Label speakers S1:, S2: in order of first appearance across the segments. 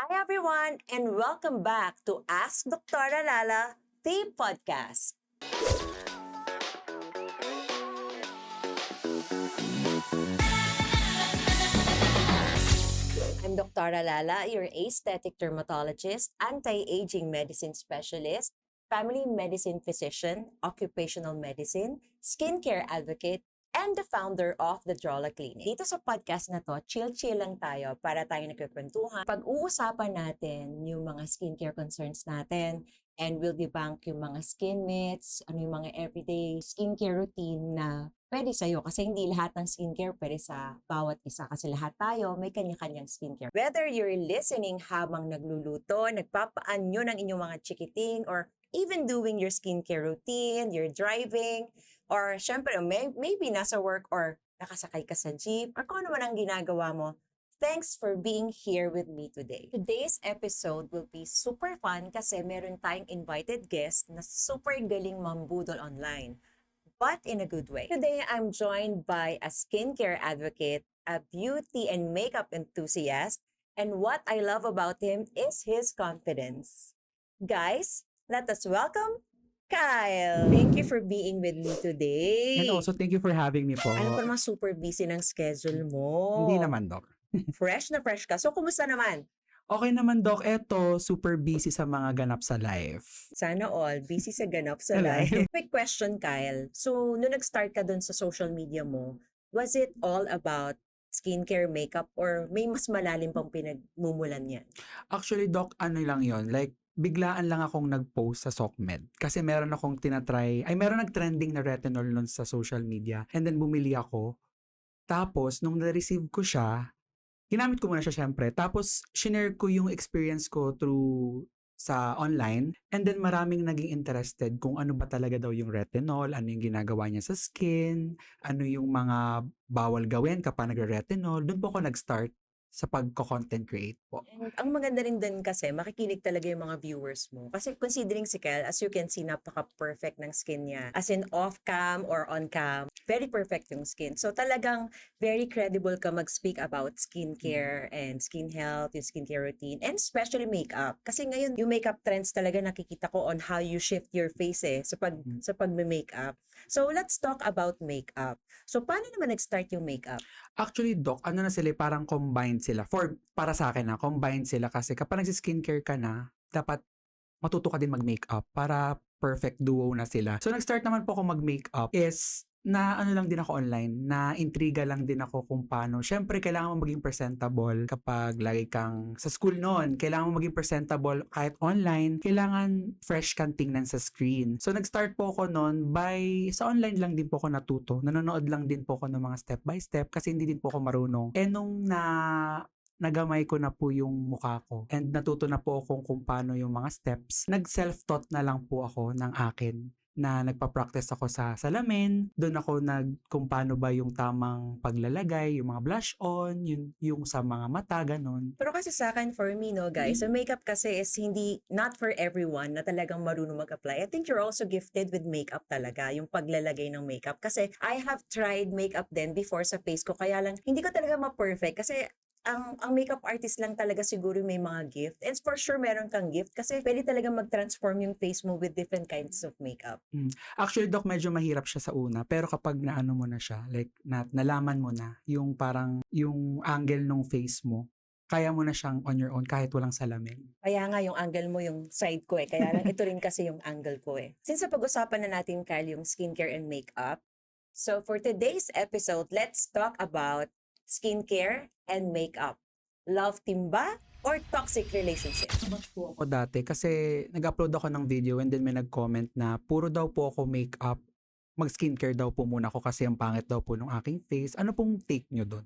S1: Hi everyone, and welcome back to Ask Dr. Lala, the podcast. I'm Dr. Lala, your aesthetic dermatologist, anti-aging medicine specialist, family medicine physician, occupational medicine, skincare advocate, and the founder of the Drola Clinic. Dito sa podcast na to, chill-chill lang tayo para tayo nagkukwentuhan. Pag-uusapan natin yung mga skincare concerns natin, and we'll debunk yung mga skin myths, ano yung mga everyday skincare routine na pwede sa'yo. Kasi hindi lahat ng skincare pwede sa bawat isa. Kasi lahat tayo may kanya-kanyang skincare. Whether you're listening habang nagluluto, nagpapaanyo ng inyong mga chikiting, or even doing your skincare routine, you're driving, or syempre maybe nasa work or nakasakay ka sa jeep, or kung ano man ang ginagawa mo, thanks for being here with me today. Today's episode will be super fun kasi meron tayong invited guest na super galing mambudol online, but in a good way. Today, I'm joined by a skincare advocate, a beauty and makeup enthusiast, and what I love about him is his confidence. Guys, let us welcome Kyle. Thank you for being with me today.
S2: And also, thank you for having me po.
S1: Alam ko naman super busy ng schedule mo.
S2: Hindi naman, Doc.
S1: Fresh na fresh ka. So, kumusta naman?
S2: Okay naman, Doc. Eto, super busy sa mga ganap sa life.
S1: Sana all. Busy sa ganap sa
S2: Wala.
S1: life. Quick question, Kyle. So, nung nag-start ka dun sa social media mo, was it all about skincare, makeup, or may mas malalim pang pinagmumulan yan?
S2: Actually, Doc, ano lang yon, like, biglaan lang akong nag-post sa SOCMED. Kasi meron akong meron nag-trending na retinol nun sa social media. And then, bumili ako. Tapos, nung na-receive ko siya, ginamit ko muna siya syempre. Tapos, shinare ko yung experience ko through sa online. And then, maraming naging interested kung ano ba talaga daw yung retinol, ano yung ginagawa niya sa skin, ano yung mga bawal gawin kapag nagre-retinol. Doon po ako nag-start sa pagko-content create po.
S1: And ang maganda rin din kasi, makikinig talaga yung mga viewers mo. Kasi considering si Kyle, as you can see, napaka-perfect ng skin niya. As in off-cam or on-cam, very perfect yung skin. So talagang very credible ka mag-speak about skincare and skin health, yung skincare routine, and especially makeup. Kasi ngayon, yung makeup trends talaga nakikita ko on how you shift your face sa pag-makeup. So let's talk about makeup. So paano naman nag-start yung makeup?
S2: Actually, Doc, ano na sila, parang combined sila. Para sa akin combined sila kasi kapag nagsi-skincare ka na, dapat matuto ka din mag-makeup para perfect duo na sila. So, nag-start naman po ako mag-makeup is na ano lang din ako online, na intriga lang din ako kung paano. Syempre, kailangan mo maging presentable kapag lagi kang sa school noon. Kailangan mo maging presentable kahit online. Kailangan fresh kang tingnan sa screen. So, nag-start po ako noon sa online lang din po ako natuto. Nanonood lang din po ako ng mga step by step kasi hindi din po ako marunong. Nung nagamay ko na po yung mukha ko and natuto na po akong kung paano yung mga steps, nag-self-taught na lang po ako ng akin na nagpa-practice ako sa salamin. Doon ako kung paano ba yung tamang paglalagay, yung mga blush on, yung sa mga mata, ganun.
S1: Pero kasi sa akin, for me, no, guys, ang makeup kasi is not for everyone na talagang marunong mag-apply. I think you're also gifted with makeup talaga, yung paglalagay ng makeup. Kasi I have tried makeup din before sa face ko, kaya lang hindi ko talaga ma-perfect kasi ang makeup artist lang talaga siguro may mga gift. And for sure, meron kang gift kasi pwede talaga mag-transform yung face mo with different kinds of makeup.
S2: Actually, Doc, medyo mahirap siya sa una. Pero kapag naano mo na siya, like nalaman mo na yung parang yung angle ng face mo, kaya mo na siyang on your own kahit walang salamin.
S1: Kaya nga yung angle mo yung side ko Kaya lang ito rin kasi yung angle ko Since napag-usapan na natin, Kyle, yung skincare and makeup, so for today's episode, let's talk about skincare and makeup. Love team ba or toxic relationship?
S2: Much po ako dati kasi nag-upload ako ng video and then may nag-comment na puro daw po ako makeup, mag-skincare daw po muna ako kasi ang pangit daw po ng aking face. Ano pong take nyo doon?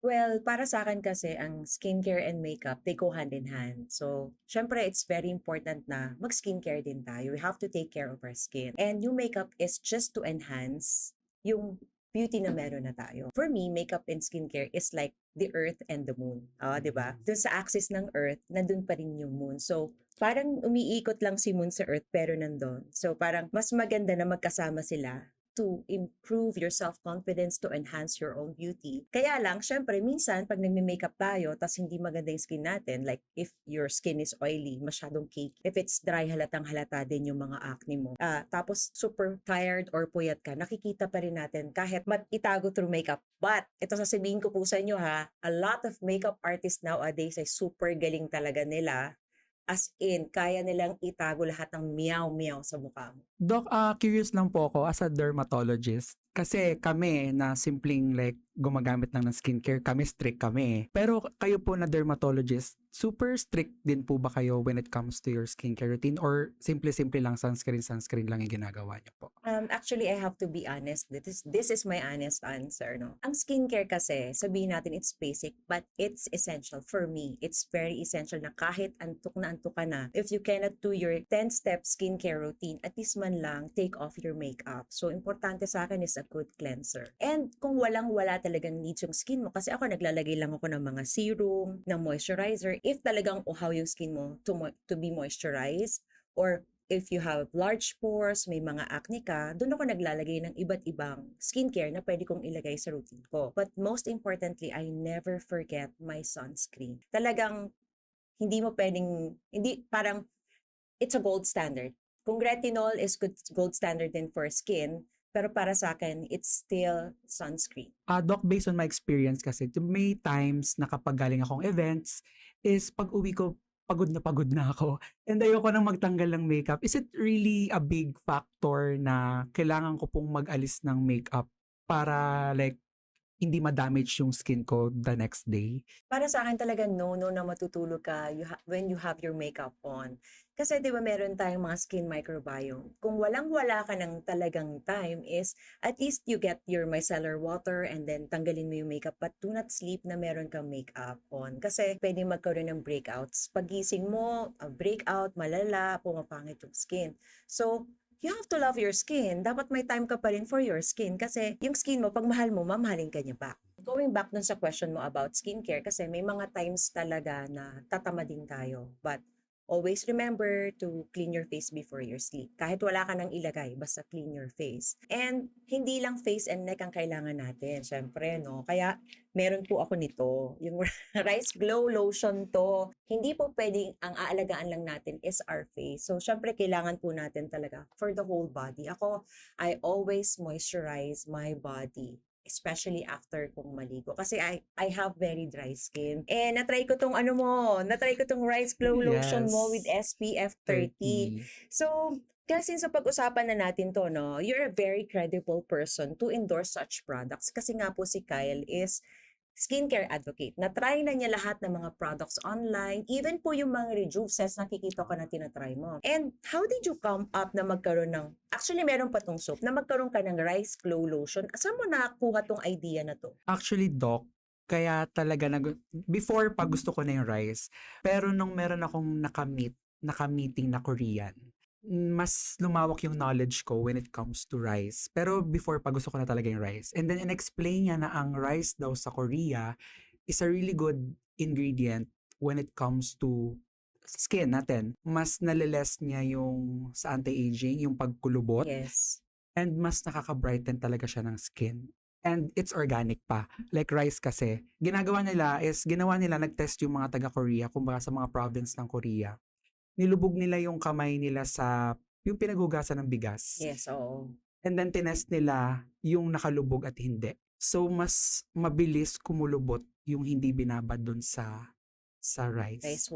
S1: Well, para sa akin kasi, ang skincare and makeup, they go hand in hand. So, syempre, it's very important na mag-skincare din tayo. We have to take care of our skin. And yung makeup is just to enhance yung beauty na meron na tayo. For me, makeup and skincare is like the earth and the moon. Di ba? Doon sa axis ng earth, nandun pa rin yung moon. So, parang umiikot lang si moon sa earth pero nandun. So, parang mas maganda na magkasama sila to improve your self-confidence, to enhance your own beauty. Kaya lang, syempre, minsan, pag nagme-makeup tayo, tas hindi maganda yung skin natin, like if your skin is oily, masyadong cake, if it's dry, halatang halata din yung mga acne mo. Tapos, super tired or puyat ka, nakikita pa rin natin kahit itago through makeup. But, ito sasabihin ko po sa inyo ha, a lot of makeup artists nowadays ay super galing talaga nila. As in, kaya nilang itago lahat ng meow-meow sa mukha mo.
S2: Doc, curious lang po ako as a dermatologist. Kasi kami na simpleng like gumagamit lang ng skincare, kami strict kami. Pero kayo po na dermatologist, super strict din po ba kayo when it comes to your skincare routine? Or simple-simple lang sunscreen lang yung ginagawa niyo po?
S1: Actually, I have to be honest. This is my honest answer, no? Ang skincare kasi, sabihin natin it's basic, but it's essential for me. It's very essential na kahit antok na antok ka na, if you cannot do your 10-step skincare routine, at least man lang, take off your makeup. So, importante sa akin is a good cleanser. And kung walang-wala talagang needs yung skin mo, kasi ako naglalagay lang ako ng mga serum, ng moisturizer, if talagang uhaw yung skin mo to be moisturized, or if you have large pores, may mga acne ka, doon ako naglalagay ng iba't ibang skincare na pwede kong ilagay sa routine ko. But most importantly, I never forget my sunscreen. Talagang hindi mo pwedeng, hindi, parang it's a gold standard. Kung retinol is gold standard din for skin, pero para sa akin, it's still sunscreen.
S2: Doc, based on my experience kasi, may times na kapag galing akong events, is pag uwi ko, pagod na ako. And ayoko nang magtanggal ng makeup. Is it really a big factor na kailangan ko pong mag-alis ng makeup para like hindi ma-damage yung skin ko the next day?
S1: Para sa akin talaga no na matutulog ka when you have your makeup on. Kasi 'di ba meron tayong mga skin microbiome. Kung walang-wala ka ng talagang time is at least you get your micellar water and then tanggalin mo yung makeup, but do not sleep na meron kang makeup on. Kasi pwedeng magkaroon ng breakouts. Pagising mo, breakout, malala, pumapangit yung skin. So, you have to love your skin. Dapat may time ka pa rin for your skin kasi yung skin mo, pag mahal mo, mamahalin ka niya ba? Going back dun sa question mo about skincare, kasi may mga times talaga na tatama din tayo. But always remember to clean your face before your sleep. Kahit wala ka nang ilagay, basta clean your face. And hindi lang face and neck ang kailangan natin, syempre, no? Kaya meron po ako nito, yung Rice Glow Lotion to. Hindi po pwedeng ang aalagaan lang natin is our face. So, syempre, kailangan po natin talaga for the whole body. Ako, I always moisturize my body, especially after kong maligo. Kasi I have very dry skin. And natry ko tong Rice Glow Lotion mo with SPF 30. So, kasi sa pag-usapan na natin to, no, you're a very credible person to endorse such products. Kasi nga po si Kyle is skincare advocate. Na-try na niya lahat ng mga products online. Even po yung mga rejuvences, nakikita ko na tinatry mo. And how did you come up na magkaroon ng, actually meron pa tong soap, na magkaroon ka ng Rice Glow Lotion? Saan mo nakuha tong idea na to?
S2: Actually, Doc, kaya talaga before pa gusto ko na yung rice. Pero nung meron akong naka-meeting na Korean, mas lumawak yung knowledge ko when it comes to rice. Pero before pa gusto ko na talaga yung rice. And then in-explain niya na ang rice daw sa Korea is a really good ingredient when it comes to skin natin. Mas naliless niya yung sa anti-aging, yung pagkulubot.
S1: Yes.
S2: And mas nakaka-brighten talaga siya ng skin. And it's organic pa. Like rice kasi, ginawa nila, nag-test yung mga taga-Korea, kumbaga sa mga province ng Korea. Nilubog nila yung kamay nila sa yung pinaghugasan ng bigas.
S1: Yes, oo.
S2: And then tinest nila yung nakalubog at hindi. So mas mabilis kumulubot yung hindi binabad dun sa rice.
S1: Rice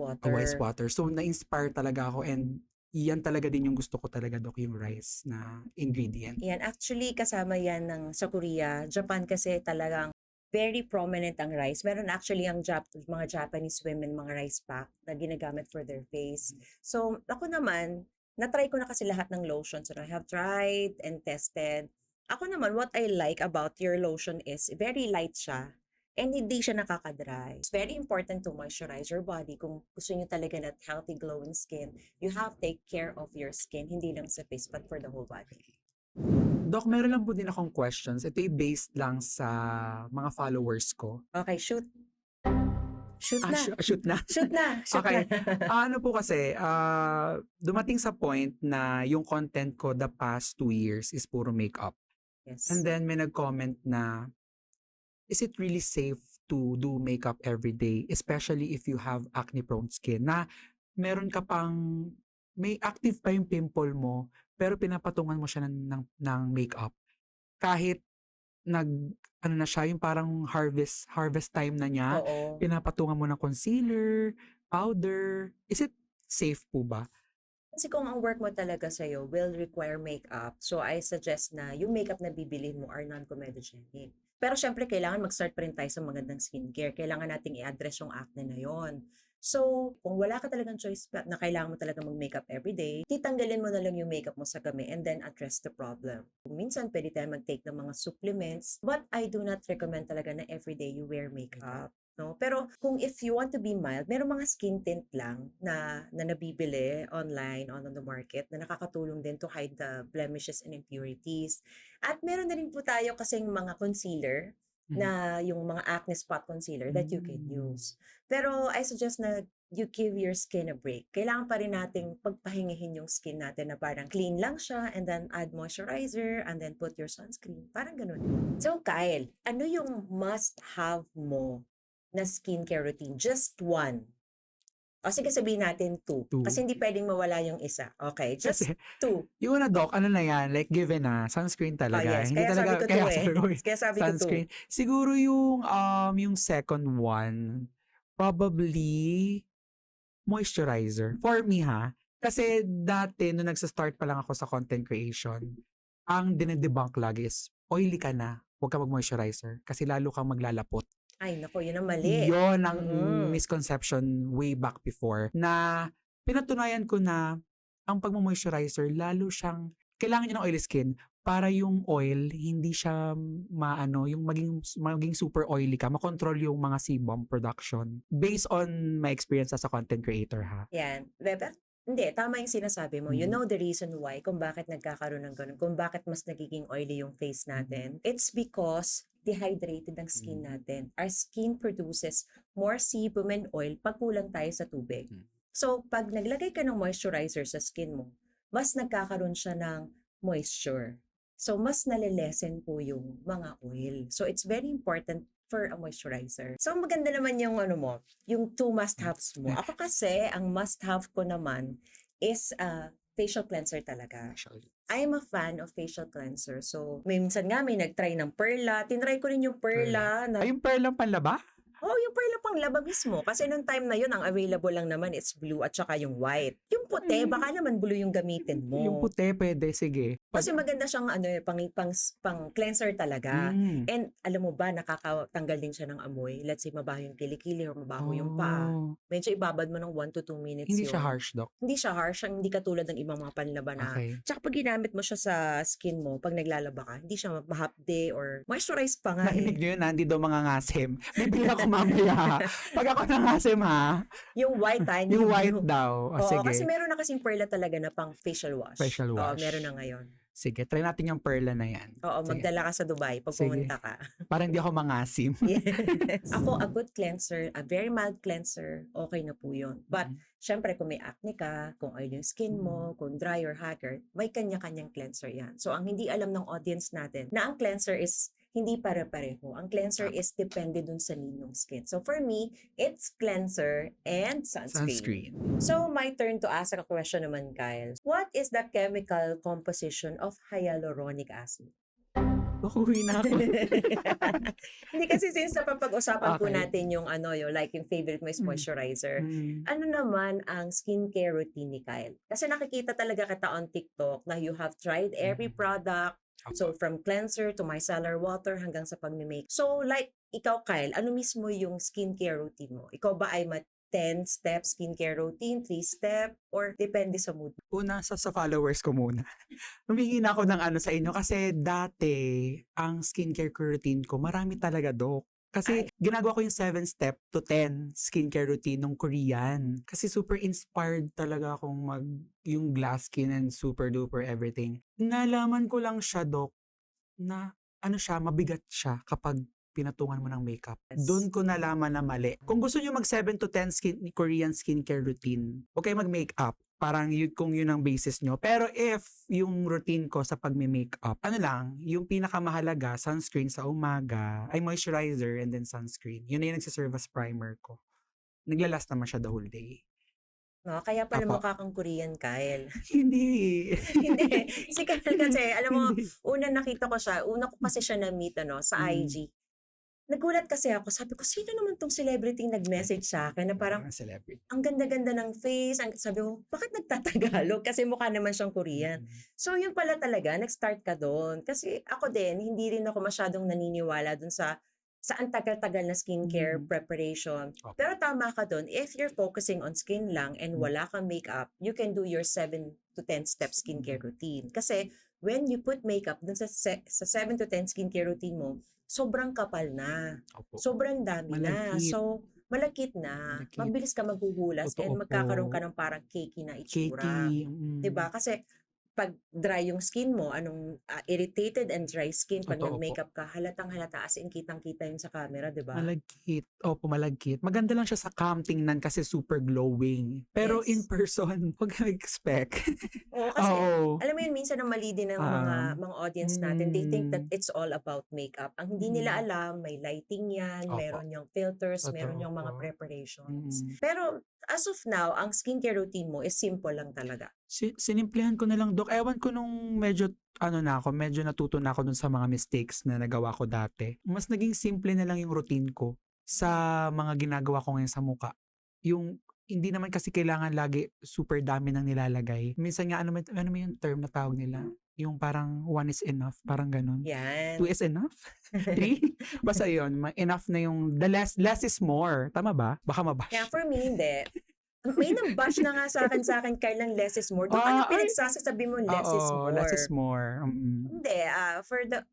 S2: water. So na-inspire talaga ako, and yan talaga din yung gusto ko talaga, Doc, yung rice na ingredient.
S1: Yan, actually kasama yan sa Korea. Japan kasi talagang very prominent ang rice. Meron actually ang mga Japanese women, mga rice pack na ginagamit for their face. So, ako naman, na-try ko na kasi lahat ng lotions. So, I have tried and tested. Ako naman, what I like about your lotion is very light siya and hindi siya nakaka-dry. It's very important to moisturize your body. Kung gusto niyo talaga na healthy, glowing skin, you have to take care of your skin, hindi lang sa face, but for the whole body.
S2: Doc, meron lang po din akong questions. Ito ay based lang sa mga followers ko.
S1: Okay, shoot. Shoot na.
S2: Shoot na.
S1: Shoot na. Shoot
S2: Okay.
S1: na.
S2: Ano po kasi, dumating sa point na yung content ko the past 2 years is puro makeup.
S1: Yes.
S2: And then may nag-comment na, is it really safe to do makeup every day, especially if you have acne-prone skin? Na meron ka pang, may active pa yung pimple mo, pero pinapatungan mo siya ng makeup. Kahit ano na siya, yung parang harvest time na niya,
S1: Oo.
S2: pinapatungan mo ng concealer, powder. Is it safe po ba?
S1: Kasi kung ang work mo talaga sa'yo will require makeup, so I suggest na yung makeup na bibilhin mo are non-comedogenic. Pero syempre, kailangan mag-start pa rin tayo sa magandang skincare. Kailangan nating i-address yung acne na yon. So, kung wala ka talagang choice na kailangan mo talaga mag-makeup everyday, titanggalin mo na lang yung makeup mo sa gabi and then address the problem. Kung minsan, pwede tayo mag-take ng mga supplements, but I do not recommend talaga na everyday you wear makeup. No? Pero kung if you want to be mild, meron mga skin tint lang na nabibili online, on the market, na nakakatulong din to hide the blemishes and impurities. At meron na rin po tayo kasing mga concealer na yung mga acne spot concealer that you can use. Pero I suggest na you give your skin a break. Kailangan pa rin nating pagpahingihin yung skin natin na parang clean lang siya and then add moisturizer and then put your sunscreen. Parang ganun. So Kyle, ano yung must-have mo na skincare routine? Just one. O sige, sabihin natin two.
S2: Two.
S1: Kasi hindi pwedeng mawala yung isa. Okay, just
S2: Kasi,
S1: two.
S2: yung una, Doc, ano na yan, like given na, sunscreen talaga.
S1: yes.
S2: Hindi
S1: Kaya
S2: talaga,
S1: sabi ko two eh.
S2: sabi ko
S1: Kaya sabi ko two.
S2: sunscreen. Siguro yung second one, probably moisturizer. For me ha, kasi dati, nung nagsa-start pa lang ako sa content creation, ang dinedebunk lagi is, oily ka na, huwag ka mag-moisturizer kasi lalo kang maglalapot.
S1: Ay, nako, yun ang mali.
S2: Yun ang misconception way back before na pinatunayan ko na ang pag-moisturizer, lalo siyang, kailangan niya ng oily skin para yung oil, hindi siya yung maging super oily ka, makontrol yung mga sebum production. Based on my experience as a content creator ha.
S1: Yan. Pero, hindi, tama yung sinasabi mo. You know the reason why, kung bakit nagkakaroon ng ganun, kung bakit mas nagiging oily yung face natin. It's because dehydrated ang skin natin. Our skin produces more sebum and oil pag kulang tayo sa tubig. So, pag naglagay ka ng moisturizer sa skin mo, mas nagkakaroon siya ng moisture. So, mas nalilesen po yung mga oil. So, it's very important for a moisturizer. So, maganda naman yung yung two must-haves mo. Ako kasi, ang must-have ko naman is facial cleanser talaga. I'm a fan of facial cleanser. So, minsan nga may nag-try ng Perla. Tinry ko rin yung Perla.
S2: Ay, yung Perla panlaba?
S1: Oh, yung Perla pang laba mismo. Kasi nung time na yun, ang available lang naman is blue at saka yung white. Yung puti, baka naman blue yung gamitin mo.
S2: Yung puti, pwede, sige.
S1: Kasi maganda siyang pang cleanser talaga. And alam mo ba, nakakatanggal din siya ng amoy. Let's say, mabaho yung kilikili or mabaho yung paa. Medyo ibabad mo ng 1 to 2 minutes
S2: Hindi
S1: yun.
S2: siya harsh, Doc?
S1: Hindi siya harsh. Hindi katulad ng ibang mga panlaba na.
S2: Okay.
S1: Tsaka pag ginamit mo siya sa skin mo, pag naglalaba ka, hindi siya mahapde or moisturized pa nga.
S2: Narinig nyo yun, hindi daw mga ngasim. Bibili ako mamaya. Pag ako nangasim ha.
S1: Yung white hindi
S2: Yung
S1: blue.
S2: white daw. O,
S1: Oo,
S2: sige.
S1: kasi meron na kasing Perla talaga na pang facial wash.
S2: Facial wash.
S1: Oo, meron na ngayon.
S2: Sige, try natin yung Perla na yan.
S1: Oo,
S2: Sige.
S1: magdala ka sa Dubai pag
S2: Sige.
S1: pumunta ka.
S2: Para hindi ako mangasim.
S1: Yes. Ako, a good cleanser, a very mild cleanser, okay na po yun. But, syempre, kung may acne ka, kung oil yung skin mo, kung dry or haggard, may kanya-kanyang cleanser yan. So, ang hindi alam ng audience natin, na ang cleanser is hindi pare-pareho. Ang cleanser is depende dun sa need ng skin. So, for me, it's cleanser and sunscreen. So, my turn to ask a question naman, Kyle. What is the chemical composition of hyaluronic acid?
S2: Uwi na ako.
S1: Hindi kasi since napapag-usapan po
S2: Okay.
S1: natin yung like yung favorite mo is moisturizer. Ano naman ang skincare routine ni Kyle? Kasi nakikita talaga kita on TikTok na you have tried every product. So from cleanser to micellar water hanggang sa pag-make. So like ikaw Kyle, ano mismo yung skincare routine mo? Ikaw ba ay 10-step skincare routine, 3-step, or depende sa mood?
S2: Una, sa followers ko muna. Humingi na ako ng sa inyo kasi dati, ang skincare routine ko, marami talaga, Doc. Kasi ginagawa ko yung 7-step to 10 skincare routine ng Korean. Kasi super inspired talaga akong yung glass skin and super duper everything. Nalaman ko lang siya, Doc, na mabigat siya kapag pinatungan mo ng makeup.
S1: Yes.
S2: Doon ko nalaman na mali. Kung gusto nyo mag 7 to 10 Korean skincare routine, okay mag-makeup. parang kung yun ang basis nyo. Pero if yung routine ko sa pagme-makeup, ano lang, yung pinakamahalaga, sunscreen sa umaga, ay moisturizer and then sunscreen. Yun na yung nagsiserve as primer ko. Naglalast naman siya the whole day.
S1: No, kaya pala
S2: Apo.
S1: mukha kang Korean, Kyle.
S2: Hindi.
S1: Hindi. Si Kyle kasi, alam mo,
S2: Hindi.
S1: una nakita ko siya, una ko kasi siya na-meet sa IG. Nagulat kasi ako, sabi ko, sino naman tong celebrity nag-message sa akin na parang,
S2: Celebrity.
S1: ang ganda-ganda ng face. Sabi ko, bakit nagtatagalog? Kasi mukha naman siyang Korean. So, yun pala talaga, nag-start ka doon. Kasi ako din, hindi rin ako masyadong naniniwala doon sa ang tagal-tagal na skincare preparation. Pero tama ka doon, if you're focusing on skin lang and wala kang makeup, you can do your 7 to 10 step skincare routine. Kasi when you put makeup dun sa 7 to 10 skincare routine mo, sobrang kapal na.
S2: Opo.
S1: Sobrang dami na.
S2: Malagkit.
S1: So, malakit na.
S2: Malagkit.
S1: Mabilis ka maghuhulas
S2: Totoo
S1: and magkakaroon ka
S2: po.
S1: ng parang cakey na itsura.
S2: Cakey.
S1: 'Di ba? Kasi pag dry yung skin mo, irritated and dry skin, pag
S2: Totoo po.
S1: nag-makeup ka, halatang-halata as in kitang-kita yun sa camera, 'di ba?
S2: Malagkit. Opo, malagkit. Maganda lang siya sa cam tingnan kasi super glowing. Pero
S1: Yes.
S2: in person, huwag ka expect.
S1: Oo, kasi
S2: Oo.
S1: alam mo yun, minsan ang mali din ng mga audience natin, they think that it's all about makeup. Ang hindi nila alam, may lighting yan,
S2: Opo.
S1: meron yung filters, meron
S2: Totoo
S1: yung mga
S2: po.
S1: preparations. Pero as of now, ang skincare routine mo is simple lang talaga.
S2: Sinimplihan ko na lang, Dok. Ewan ko nung medyo medyo natuto na ako dun sa mga mistakes na nagawa ko dati. Mas naging simple na lang yung routine ko sa mga ginagawa ko ngayon sa muka. Yung hindi naman kasi kailangan lagi super dami ng nilalagay. Minsan nga, ano mo yung term na tawag nila? Yung parang 1 is enough, parang ganun.
S1: Yan.
S2: 2 is enough? 3? Basta yun, enough na yung, the less is more. Tama ba? Baka mabash.
S1: Kaya for me, hindi. May nang-bash na nga sa akin, kailan less is more. Doon ka na pinagsasabi mo, less is more.
S2: Less is more.
S1: Hindi,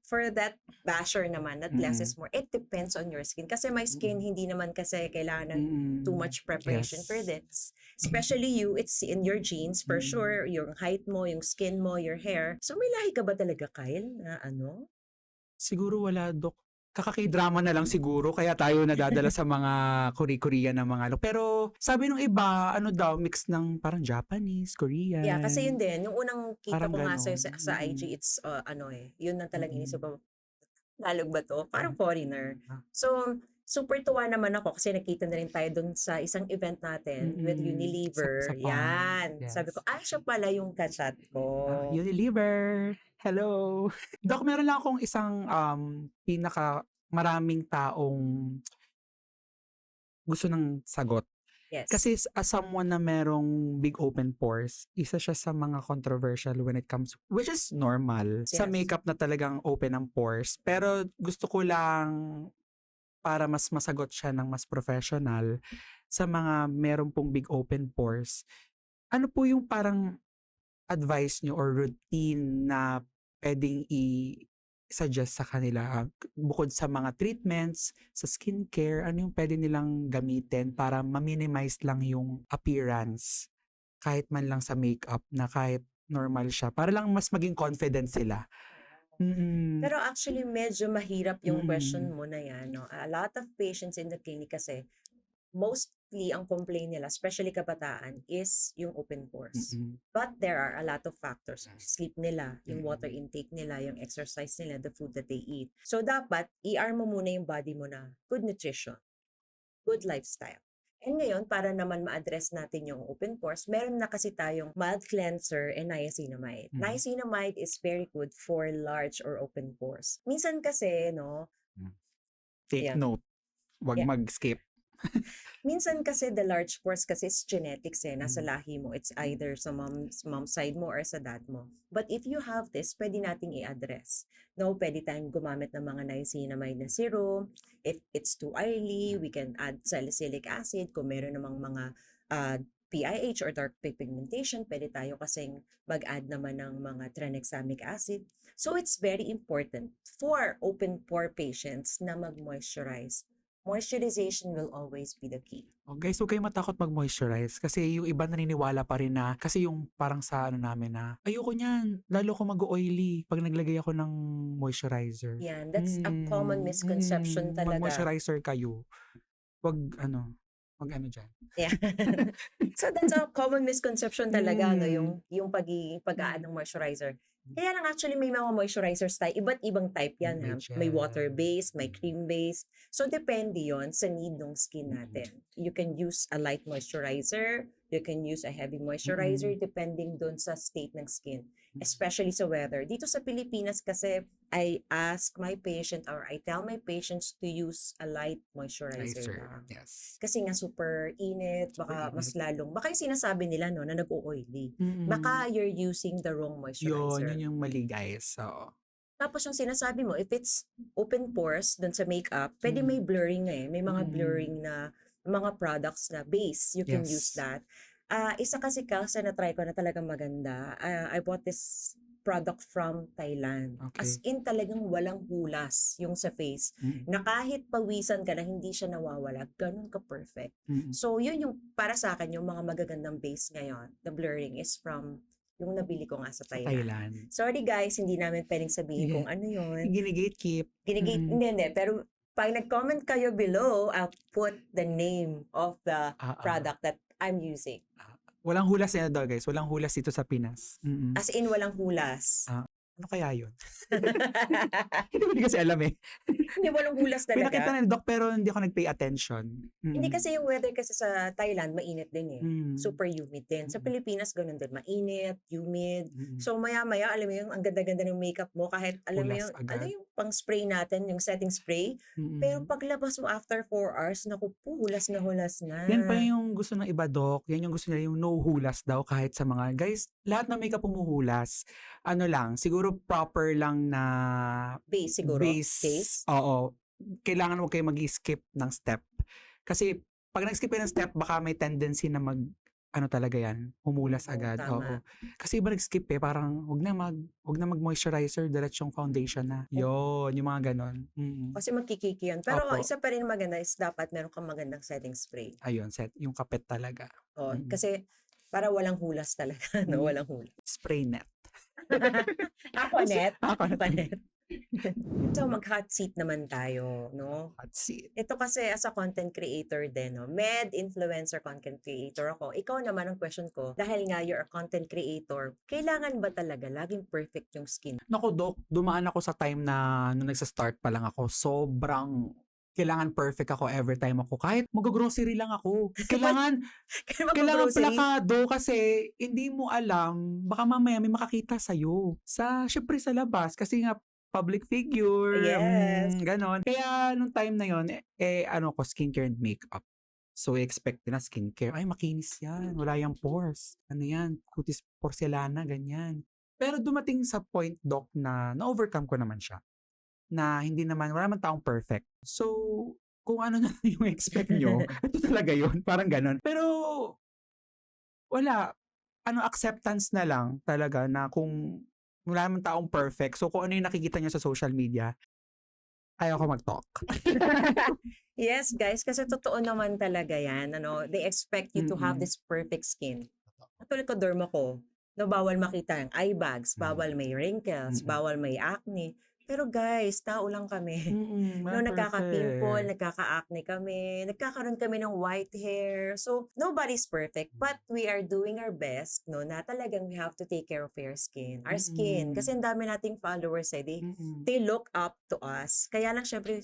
S1: for that basher naman, that less is more, it depends on your skin. Kasi my skin, hindi naman kasi kailangan ng too much preparation for this. Especially you, it's in your genes, for sure, yung height mo, yung skin mo, your hair. So may lahi ka ba talaga, Kyle, na ano?
S2: Siguro wala, Dok. Kakaki-drama na lang siguro kaya tayo nadadala sa mga Korean na mga pero sabi nung iba mix ng parang Japanese, Korean.
S1: Yeah, kasi yun din yung unang kita
S2: Parang
S1: ko nga
S2: ganon.
S1: sa IG, it's yun ang talagang inisip ko, Tagalog ba to? Parang foreigner. So super tuwa naman ako kasi nakita na rin tayo dun sa isang event natin with Unilever.
S2: Sa
S1: Yan.
S2: yes.
S1: Sabi ko, siya pala yung kachat ko.
S2: Unilever. Hello. Dok, meron lang akong isang pinaka maraming taong gusto ng sagot.
S1: Yes.
S2: Kasi as someone na merong big open pores, isa siya sa mga controversial when it comes, which is normal, sa
S1: Yes.
S2: makeup na talagang open ang pores. Pero gusto ko lang para mas masagot siya ng mas professional sa mga meron pong big open pores. Ano po yung parang advice nyo or routine na pwedeng i-suggest sa kanila bukod sa mga treatments, sa skincare, ano yung pwede nilang gamitin para ma-minimize lang yung appearance kahit man lang sa makeup na kahit normal siya para lang mas maging confident sila.
S1: Pero actually medyo mahirap yung question mo na yan. No? A lot of patients in the clinic kasi mostly ang complaint nila, especially kabataan, is yung open pores. But there are a lot of factors. Sleep nila, yung water intake nila, yung exercise nila, the food that they eat. So dapat, i-arm mo muna yung body mo na good nutrition, good lifestyle. And ngayon, para naman ma-address natin yung open pores, meron na kasi tayong mild cleanser and niacinamide. Niacinamide is very good for large or open pores. Minsan kasi,
S2: Take note. Wag mag-skip.
S1: Minsan kasi the large pores kasi is genetics nasa lahi mo. It's either sa mom side mo or sa dad mo. But if you have this, pwede nating i-address. Pwede tayong gumamit ng mga niacinamide na serum. If it's too oily, we can add salicylic acid. Kung meron namang mga PIH or dark pigmentation, pwede tayo kasing mag-add naman ng mga tranexamic acid. So it's very important for open pore patients na mag-moisturize. Moisturization will always be the key.
S2: Guys, huwag kayo matakot mag-moisturize kasi yung iba naniniwala pa rin na kasi yung parang sa namin na ayoko niyan, lalo ko mag-oily pag naglagay ako ng moisturizer.
S1: Yan, that's a common misconception talaga.
S2: Mag-moisturizer kayo. Wag Mag-ano dyan.
S1: Yeah. So that's a common misconception talaga, no,
S2: Mm.
S1: yung pag-add ng moisturizer. Kaya lang actually may mga moisturizers tayo, iba't ibang type yan. Ha? May water-based, may cream-based. So depende yon sa need ng skin natin. You can use a light moisturizer, you can use a heavy moisturizer depending doon sa state ng skin. Especially sa weather. Dito sa Pilipinas kasi, I ask my patient or I tell my patients to use a light moisturizer lang.
S2: Yes.
S1: Kasi nga super init, baka
S2: Super
S1: mas
S2: init.
S1: lalong, baka yung sinasabi nila no, na nag-o-oily.
S2: Mm.
S1: Baka you're using the wrong moisturizer.
S2: Yun yung mali guys. So,
S1: Tapos yung sinasabi mo, if it's open pores dun sa makeup, pwede may blurring na eh. May mga blurring na mga products na base, you can use
S2: Yes.
S1: that. Isa kasi na try ko na talagang maganda. I bought this product from Thailand.
S2: Okay.
S1: As in talagang walang hulas yung sa face. Na kahit pawisan ka na hindi siya nawawala, ganun ka perfect. So yun yung para sa akin yung mga magagandang base ngayon. The blurring is from yung nabili ko nga sa
S2: Sa
S1: Thailand.
S2: Thailand.
S1: Sorry guys, hindi namin pwedeng sabihin
S2: Yeah.
S1: kung ano yun.
S2: Ginigatekeep.
S1: Hindi. Pero pag nag-comment kayo below, I'll put the name of the product that I'm using.
S2: Walang hulas na daw guys. Walang hulas dito sa Pinas.
S1: As in, walang hulas.
S2: Ano kaya yun? Hindi ko kasi alam eh.
S1: Hindi, walang hulas talaga.
S2: Pinakita ng doc pero hindi ako nag-pay attention.
S1: Hindi kasi yung weather kasi sa Thailand, mainit din eh. Super humid din. Sa Pilipinas, ganun din. Mainit, humid. So maya-maya, alam mo yung ang ganda-ganda ng makeup mo. Kahit alam mo
S2: Hulas
S1: yung,
S2: agad.
S1: ano yung pang-spray natin, yung setting spray. Pero paglabas mo after 4 hours, naku po, hulas na hulas na.
S2: Yan pa yung gusto ng iba doc. Yan yung gusto nila yung no hulas daw kahit sa mga guys. Lahat ng makeup umuhulas. Ano lang, siguro proper lang na
S1: Base siguro.
S2: base. Oo. Kailangan huwag kayo mag-skip ng step. Kasi pag nag-skip kayo ng step, baka may tendency na ano talaga yan, humulas
S1: Oo,
S2: agad.
S1: tama.
S2: Oo. Kasi iba nag-skip eh, parang wag na mag-moisturizer, diretsong foundation na. Yun, yung mga ganon.
S1: Kasi magkikiki yun. Pero
S2: Opo.
S1: isa pa rin maganda is dapat meron kang magandang setting spray.
S2: Ayun, yung kapit talaga.
S1: Kasi para walang hulas talaga. No? Walang hulas.
S2: Spray net.
S1: Aquanet.
S2: Aquanet.
S1: So mag-hot seat naman tayo, no?
S2: Hot seat.
S1: Ito kasi as a content creator din, no? Influencer content creator ako. Ikaw naman ang question ko, dahil nga you're a content creator, kailangan ba talaga laging perfect yung skin?
S2: Naku, Doc, dumaan ako sa time na nung nagsa-start pa lang ako, sobrang kailangan perfect ako every time ako. Kahit mag-grocery lang ako. Kailangan plakado kasi hindi mo alam, baka mamaya may makakita sa'yo. Syempre sa labas. Kasi nga, public figure.
S1: Yes.
S2: Ganon. Kaya nung time na yon skincare and makeup. So, expect na skincare. Ay, makinis yan. Wala yung pores. Ano yan? Kutis porcelana, ganyan. Pero dumating sa point, Doc, na na-overcome ko naman siya. Na hindi naman, wala naman taong perfect. So, kung ano na yung expect nyo, ito talaga yun. Parang ganon. Pero, wala. Acceptance na lang talaga na kung wala naman taong perfect. So, kung ano yung nakikita nyo sa social media, ayaw ko mag-talk.
S1: Yes, guys, kasi totoo naman talaga yan. They expect you to have this perfect skin. Katulad ko, derma ko, no, bawal makita yung eye bags, bawal may wrinkles, bawal may acne. Pero guys, tao lang kami. No, nagkaka-pimple, nagkaka-acne kami, nagkakaroon kami ng white hair. So, nobody's perfect, but we are doing our best, no, na talagang we have to take care of our skin. Kasi ang dami nating followers, they look up to us. Kaya lang, syempre,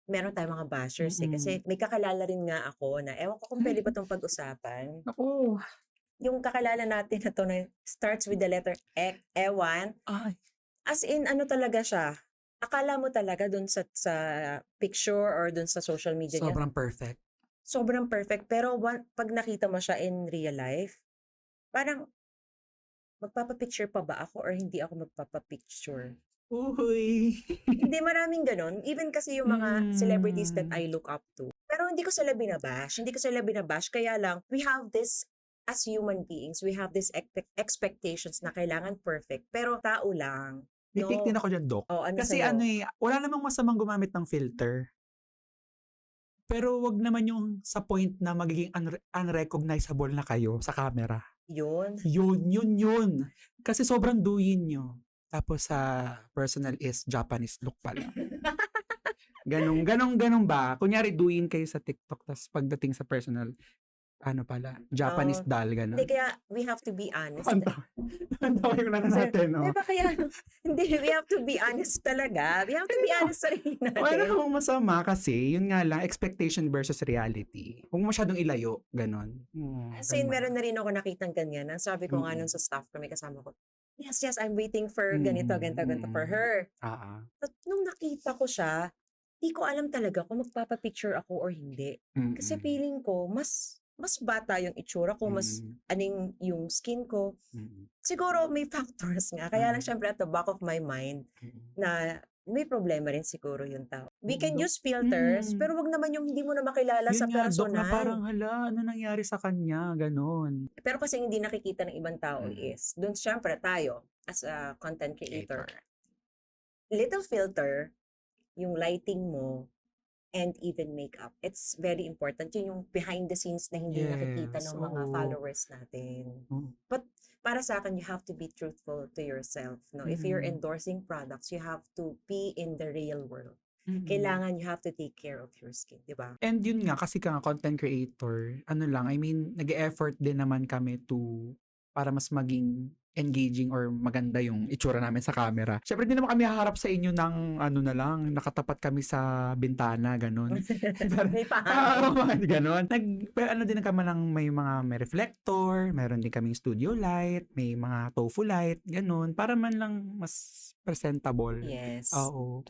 S1: meron tayong mga bashers kasi may kakalala rin nga ako na, ewan ko kung pwede ba itong pag-usapan.
S2: Ako.
S1: Yung kakilala natin na to na starts with the letter Ewan.
S2: Ay.
S1: As in, talaga siya. Akala mo talaga dun sa picture or dun sa social media niya.
S2: Sobrang perfect.
S1: Sobrang perfect. Pero pag nakita mo siya in real life, parang, magpapapicture pa ba ako or hindi ako magpapapicture?
S2: Uy.
S1: Hindi, maraming ganun. Even kasi yung mga celebrities that I look up to. Pero hindi ko sila binabash. Kaya lang, we have this, as human beings, we have this expectations na kailangan perfect. Pero tao lang.
S2: May take din ako dyan, Doc. Kasi wala namang masamang gumamit ng filter. Pero wag naman yung sa point na magiging unrecognizable na kayo sa camera.
S1: Yun.
S2: Kasi sobrang duyin nyo. Tapos sa personal is Japanese look pala. Ganong ba? Kunyari, doing kayo sa TikTok, tas pagdating sa personal, ano pala, Japanese
S1: Oh,
S2: doll,
S1: hindi
S2: ganon.
S1: kaya we have to be honest.
S2: Ang tawag na natin,
S1: Di
S2: no?
S1: ba kaya, hindi, we have to be honest talaga. We have to be honest sa sarili
S2: Wala
S1: natin.
S2: namang masama kasi, yun nga lang, expectation versus reality. Huwag mo masyadong ilayo, ganon.
S1: Kasi meron na rin ako nakitang ganyan. Ang sabi ko nga nun sa staff ko, may kasama ko, yes, I'm waiting for ganito, ganito for her. At nung nakita ko siya, di ko alam talaga kung magpapapicture ako or hindi. Kasi feeling ko, mas bata yung itsura ko, mas aning yung skin ko. Siguro may factors nga. Kaya lang syempre at the back of my mind na may problema rin siguro yung tao. We can use filters, pero wag naman yung hindi mo na makilala
S2: Yun
S1: sa
S2: nga, Dok, na
S1: personal.
S2: parang, hala, ano nangyari sa kanya? Ganon.
S1: Pero kasi hindi nakikita ng ibang tao is, dun syempre tayo, as a content creator, little filter, yung lighting mo, and even makeup. It's very important. Yun yung behind the scenes na hindi nakikita ng mga followers natin. But para sa akin, you have to be truthful to yourself. No? If you're endorsing products, you have to be in the real world. Kailangan you have to take care of your skin, di ba?
S2: And yun nga, kasi ka content creator, ano lang, I mean, nag-e-effort din naman kami para mas maging engaging or maganda yung itsura namin sa camera. Syempre, hindi naman kami haharap sa inyo ng ano na lang, nakatapat kami sa bintana, ganun.
S1: May pahangin.
S2: Ganun. Ano din kami ng may reflector, meron din kaming studio light, may mga tofu light, ganun. Para man lang mas presentable.
S1: Yes.
S2: Oo.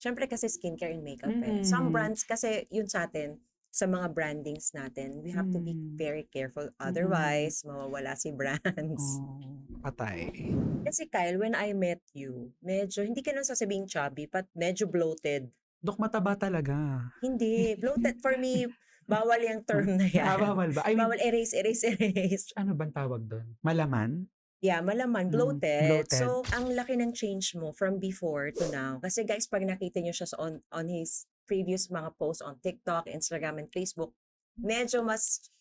S1: Syempre kasi skincare and makeup. Some brands kasi yun sa atin, sa mga brandings natin, we have to be very careful. Otherwise, mawawala si brands.
S2: Patay.
S1: Kasi Kyle, when I met you, medyo, hindi ka nang sasabing chubby, but medyo bloated.
S2: Dok, mataba talaga.
S1: Hindi. Bloated for me, bawal yung term na yan.
S2: Bawal ba? I mean,
S1: bawal, erase.
S2: Ano bang tawag doon? Malaman?
S1: Yeah, malaman, bloated.
S2: bloated.
S1: So, ang laki ng change mo from before to now. Kasi guys, pag nakita nyo siya on his previous mga posts on TikTok, Instagram, and Facebook, medyo mas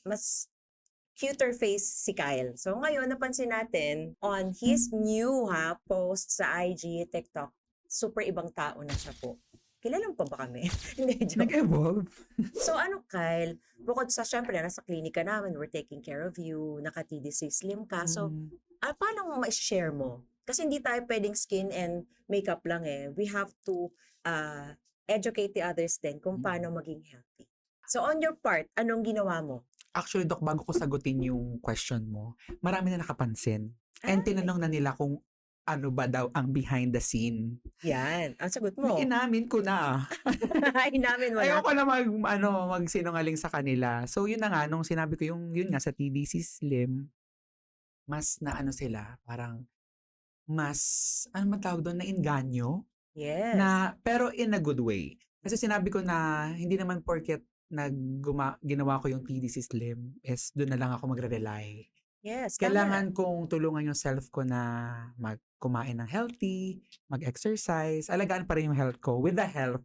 S1: cuter face si Kyle. So, ngayon, napansin natin on his new post sa IG, TikTok, super ibang tao na siya po. Kilala mo pa ba kami? Hindi, joke.
S2: Nag-evolve.
S1: So, Kyle, bukod sa, syempre, nasa klinika namin, we're taking care of you, naka-TDC slim ka. So, paano mo ma-share mo? Kasi hindi tayo pwedeng skin and makeup lang eh. We have to educate the others din kung paano maging healthy. So, on your part, anong ginawa mo?
S2: Actually, Dok, bago ko sagutin yung question mo, marami na nakapansin. And tinanong na nila kung ano ba daw ang behind the scene.
S1: Yan. Ang sagot mo.
S2: Inamin ko na.
S1: Inamin mo na.
S2: Ayoko na magsinungaling sa kanila. So, yun na nga, nung sinabi ko yun nga sa TDC Slim, mas na sila, parang mas, man tawag doon, na inganyo.
S1: Yes.
S2: Pero in a good way. Kasi sinabi ko na, hindi naman porket ginawa ko yung TDC Slim, is doon na lang ako magre-rely.
S1: Yes.
S2: Kailangan kong tulungan yung self ko na kumain ng healthy, mag-exercise, alagaan pa rin yung health ko with the help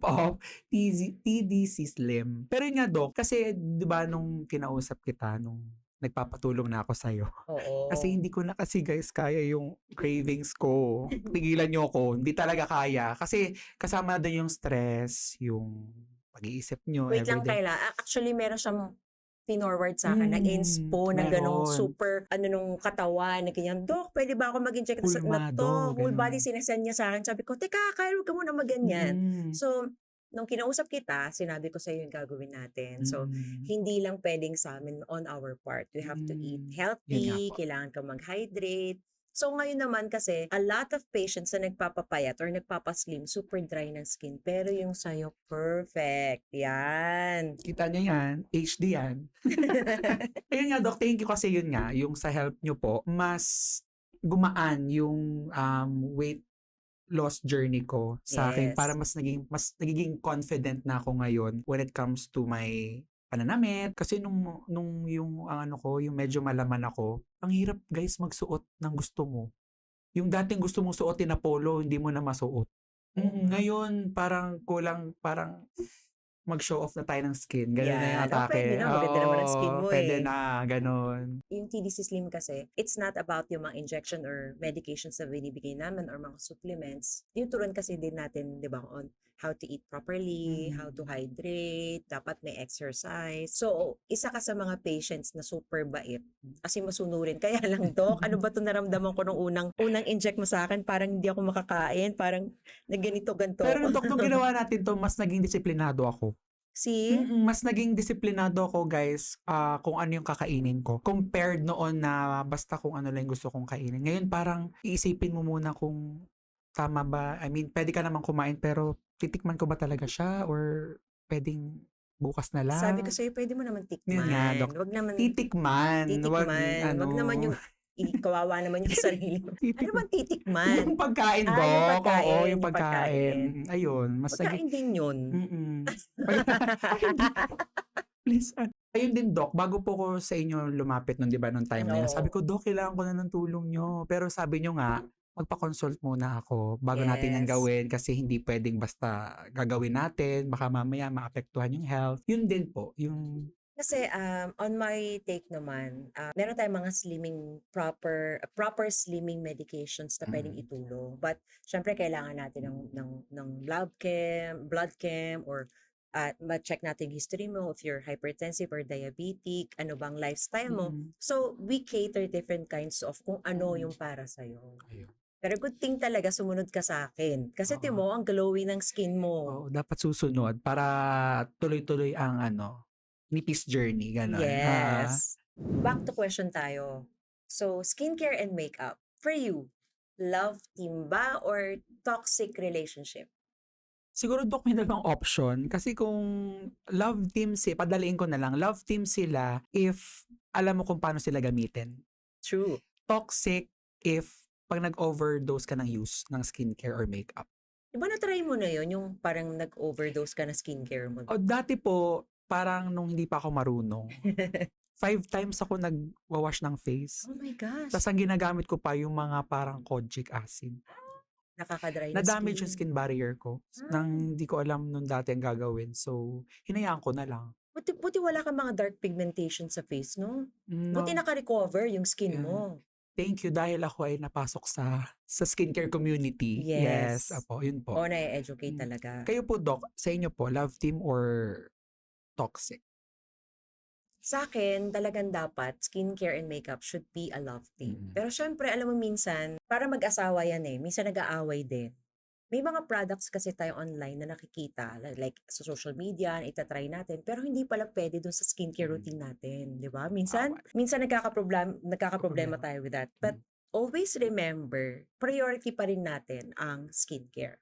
S2: of TDC Slim. Pero yun nga, Dok, kasi 'di ba nung kinausap kita, nung nagpapatulong na ako sa'yo.
S1: Oo.
S2: Kasi hindi ko na kasi guys kaya yung cravings ko. Tigilan niyo ako. Hindi talaga kaya. Kasi kasama doon yung stress, yung pag-iisip niyo.
S1: Wait lang, Kayla. Actually, meron siyang pinorward sa akin, nag-inspo ng ganong super, nung katawan, na ganyan, Dok, pwede ba ako mag-inject na to? Whole body, sinasend niya sa akin. Sabi ko, teka, Kyle, huwag ka muna mag-ganyan. So, nung kinausap kita, sinabi ko sa iyo yung gagawin natin. So, hindi lang pwedeng sa amin on our part. We have to eat healthy, kailangan ka mag-hydrate. So, ngayon naman kasi, a lot of patients na nagpapapayat or nagpapaslim, super dry ng skin. Pero yung sa'yo, perfect. Yan.
S2: Kita niyo yan. HD yan. Ayun nga, Doc, thank you kasi yun nga, yung sa help nyo po, mas gumaan yung weight loss journey ko sa akin para mas nagiging confident na ako ngayon when it comes to my pananamit. Kasi nung yung yung medyo malaman ako, ang hirap guys magsuot ng gusto mo. Yung dating gusto mong suotin na polo, hindi mo na masuot. Ngayon parang kulang, parang mag-show off na tayo ng skin. Gano'n na yung
S1: Yan. Oh, pwede
S2: atake.
S1: na. Maganda naman ang skin
S2: Oo,
S1: mo
S2: pwede
S1: eh.
S2: na. Gano'n.
S1: Yung TDC Slim kasi, it's not about yung mga injection or medications na binibigay namin or mga supplements. Tinuturuan kasi din natin, di ba, on how to eat properly, how to hydrate, dapat may exercise. So, isa ka sa mga patients na super bait. Kasi masunurin. Kaya lang, Doc, ano ba ito naramdaman ko nung unang inject mo sa akin? Parang hindi ako makakain. Parang ganito.
S2: Pero nung Dok, nung ginawa natin to, mas naging disiplinado ako.
S1: See?
S2: Mas naging disiplinado ako, guys, kung ano yung kakainin ko. Compared noon na basta kung ano lang yung gusto kong kainin. Ngayon parang iisipin mo muna kung tama ba. I mean, pwede ka namang kumain pero titikman ko ba talaga siya or pwedeng bukas na lang?
S1: Sabi ko sa'yo, pwede mo naman
S2: Yun nga,
S1: tikman.
S2: Dok.
S1: Wag naman
S2: Titikman. Wag,
S1: Wag naman yung kawawa naman yung sarili mo. Ano bang titikman?
S2: Yung pagkain, Dok.
S1: yung
S2: Oo,
S1: pagkain.
S2: yung pagkain. Ayun. Mas
S1: Pagkain din yun.
S2: Please. Ayun din, Doc, bago po ko sa inyo lumapit nun, di ba, nung time na yun, sabi ko, Doc, kailangan ko na ng tulong nyo. Pero sabi nyo nga, magpa-consult muna ako bago natin yan
S1: Yes.
S2: gawin kasi hindi pwedeng basta gagawin natin, baka mamaya maapektuhan yung health. Yun din po, yung
S1: Kasi on my take naman, meron tayong mga proper slimming medications na pwedeng itulong. But syempre kailangan natin ng blood chem or ma-check natin yung history mo if you're hypertensive or diabetic, ano bang lifestyle mo. So we cater different kinds of kung ano yung para sa'yo.
S2: Ayun.
S1: Pero good thing talaga sumunod ka sa akin. Kasi timo, ang glowy ng skin mo.
S2: dapat susunod para tuloy-tuloy ang nipis journey, gano'n.
S1: Yes. Back to question tayo. So, skincare and makeup. For you, love team ba or toxic relationship?
S2: Siguro, Dok, may dalawang option. Kasi kung love team padaliin ko na lang, love team sila if alam mo kung paano sila gamitin.
S1: True.
S2: Toxic if pag nag-overdose ka ng use ng skincare or makeup.
S1: Diba na-try mo na yun, yung parang nag-overdose ka na skincare mo?
S2: Dati po, parang nung hindi pa ako marunong, 5 times ako nag-wash ng face.
S1: Oh my gosh.
S2: Tapos ang ginagamit ko pa yung mga parang kojic acid.
S1: Nakaka-dry na
S2: Na-damage yung
S1: skin.
S2: skin barrier ko. Nang hindi ko alam nung dati ang gagawin. So, hinayaan ko na lang.
S1: Buti wala ka mga dark pigmentation sa face, no?
S2: No.
S1: Buti naka-recover yung skin
S2: Yeah.
S1: mo.
S2: Thank you dahil ako ay napasok sa skincare community.
S1: Yes.
S2: Apo, yun po.
S1: Na-educate talaga.
S2: Kayo po, Doc, sa inyo po, love team or toxic?
S1: Sa akin, talagang dapat skincare and makeup should be a love team. Pero syempre, alam mo minsan, para mag-asawa yan minsan nag-aaway din. May mga products kasi tayo online na nakikita, like sa social media, na itatry natin, pero hindi pala pwede dun sa skincare routine natin, di ba? Minsan nagkakaproblema tayo with that. But always remember, priority pa rin natin ang skincare.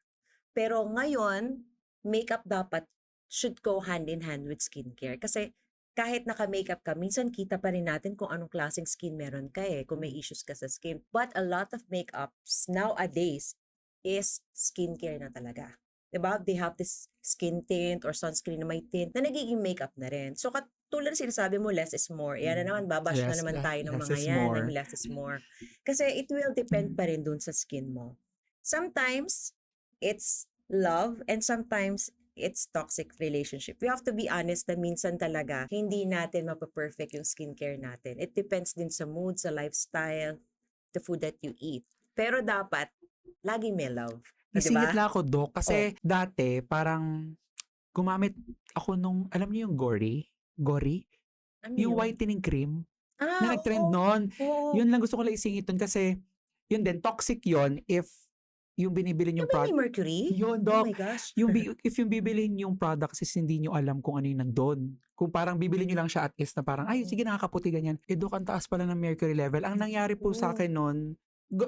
S1: Pero ngayon, makeup dapat should go hand in hand with skincare. Kasi kahit naka-makeup ka, minsan kita pa rin natin kung anong klaseng skin meron ka kung may issues ka sa skin. But a lot of makeups nowadays is skincare na talaga. Diba? They have this skin tint or sunscreen na may tint na nagiging makeup na rin. So, tulad na sinasabi mo, less is more. Yan na naman, babash na naman tayo ng mga yan, ng less is more. Kasi it will depend pa rin dun sa skin mo. Sometimes, it's love and sometimes, it's toxic relationship. We have to be honest na minsan talaga, hindi natin mapaperfect yung skincare natin. It depends din sa mood, sa lifestyle, the food that you eat. Pero dapat, lagi may love.
S2: Isingit lang ako, Doc, kasi dati parang gumamit ako nung, alam niyo yung Gory?
S1: Ano
S2: yung
S1: yun?
S2: whitening cream na nag-trend noon. Yun lang gusto ko lang isingit nun kasi yun din, toxic yun if yung binibili yung
S1: Yung
S2: product.
S1: mercury?
S2: Yun,
S1: Oh
S2: Doc.
S1: my gosh.
S2: If yung bibilin yung products is hindi nyo alam kung ano yung nandun. Kung parang bibili nyo lang siya at least na parang, ay, sige, nakakaputi ganyan. Doc, ang taas pala ng mercury level. Ang nangyari po sa akin nun,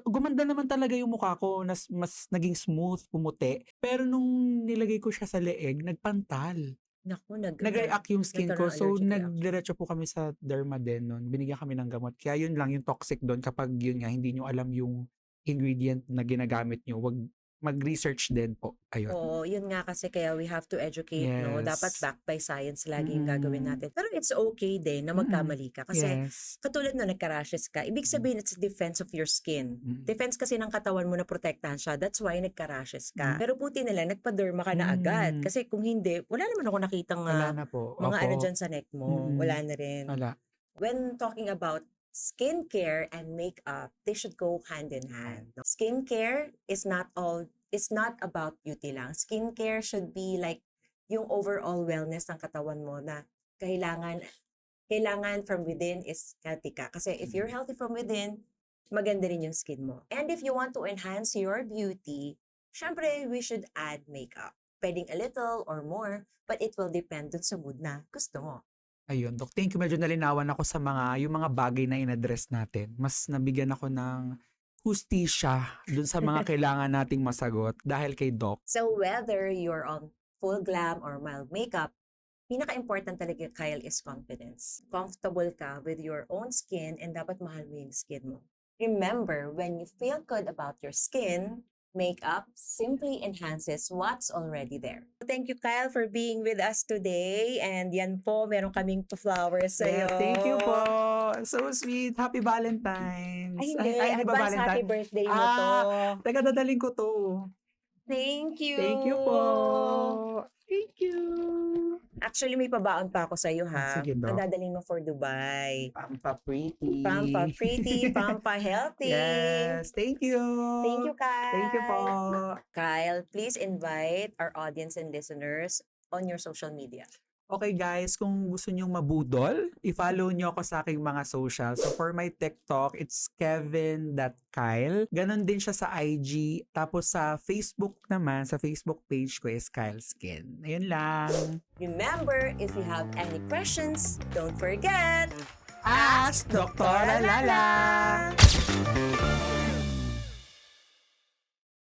S2: gumanda naman talaga yung mukha ko, mas naging smooth, pumuti. Pero nung nilagay ko siya sa leeg, nagpantal.
S1: Naku,
S2: Nag-react yung skin ko.
S1: nagkaroon ng
S2: So,
S1: allergic
S2: nagdiretso po kami sa derma din nun. Binigyan kami ng gamot. Kaya yun lang yung toxic doon kapag yun nga, hindi nyo alam yung ingredient na ginagamit nyo. Wag mag-research din po. Ayun.
S1: Oo, yun nga kasi kaya we have to educate, no? Dapat
S2: Yes.
S1: backed by science lagi yung gagawin
S2: Mm.
S1: natin. Pero it's okay din na magkamali ka. Kasi
S2: Yes.
S1: katulad na nagka-rashes ka, ibig sabihin it's defense of your skin.
S2: Mm.
S1: Defense kasi ng katawan mo na protektahan siya. That's why nagka-rashes ka.
S2: Mm.
S1: Pero buti nila, nagpa-derma ka na agad.
S2: Mm.
S1: Kasi kung hindi, wala naman ako nakitang
S2: Wala na po.
S1: mga ano
S2: Opo.
S1: dyan sa neck mo.
S2: Mm.
S1: Wala na rin.
S2: Wala.
S1: When talking about skincare and makeup, they should go hand in hand. No? Skincare is not about beauty lang. Skincare should be like yung overall wellness ng katawan mo na kailangan from within is healthy ka. Kasi if you're healthy from within, maganda rin yung skin mo. And if you want to enhance your beauty, syempre we should add makeup. Pwedeng a little or more, but it will depend dun sa mood na gusto mo.
S2: Ayun, Dok. Thank you. Medyo nalinawan ako sa yung mga bagay na in-address natin. Mas nabigyan ako ng hustisya dun sa mga kailangan nating masagot dahil kay Doc.
S1: So whether you're on full glam or mild makeup, pinaka-important talaga, Kyle, is confidence. Comfortable ka with your own skin and dapat mahal mo yung skin mo. Remember, when you feel good about your skin, makeup simply enhances what's already there. Thank you, Kyle, for being with us today. And yan po, meron kaming flowers sa'yo.
S2: Yeah, thank you po. So sweet. Happy Valentine's.
S1: Ay, hindi.
S2: Ay, ano ba
S1: Advance happy
S2: Valentine?
S1: birthday mo to.
S2: Teka, dadaling ko to.
S1: Thank you.
S2: Thank you po. Thank you.
S1: Actually, may pabaon pa ako sa'yo, ha?
S2: Sige, Doc.
S1: Nadadalhin mo for Dubai.
S2: Pampa pretty.
S1: Pampa pretty, pampa healthy.
S2: Yes. Thank you.
S1: Thank you, Kyle.
S2: Thank you po.
S1: Kyle, please invite our audience and listeners on your social media.
S2: Okay guys, kung gusto nyong mabudol, i-follow nyo ako sa aking mga social. So for my TikTok, it's kevin.kyle. Ganon din siya sa IG. Tapos sa Facebook naman, sa Facebook page ko is Kyle Skin. Ayun lang.
S1: Remember, if you have any questions, don't forget,
S2: Ask Dr. Lala!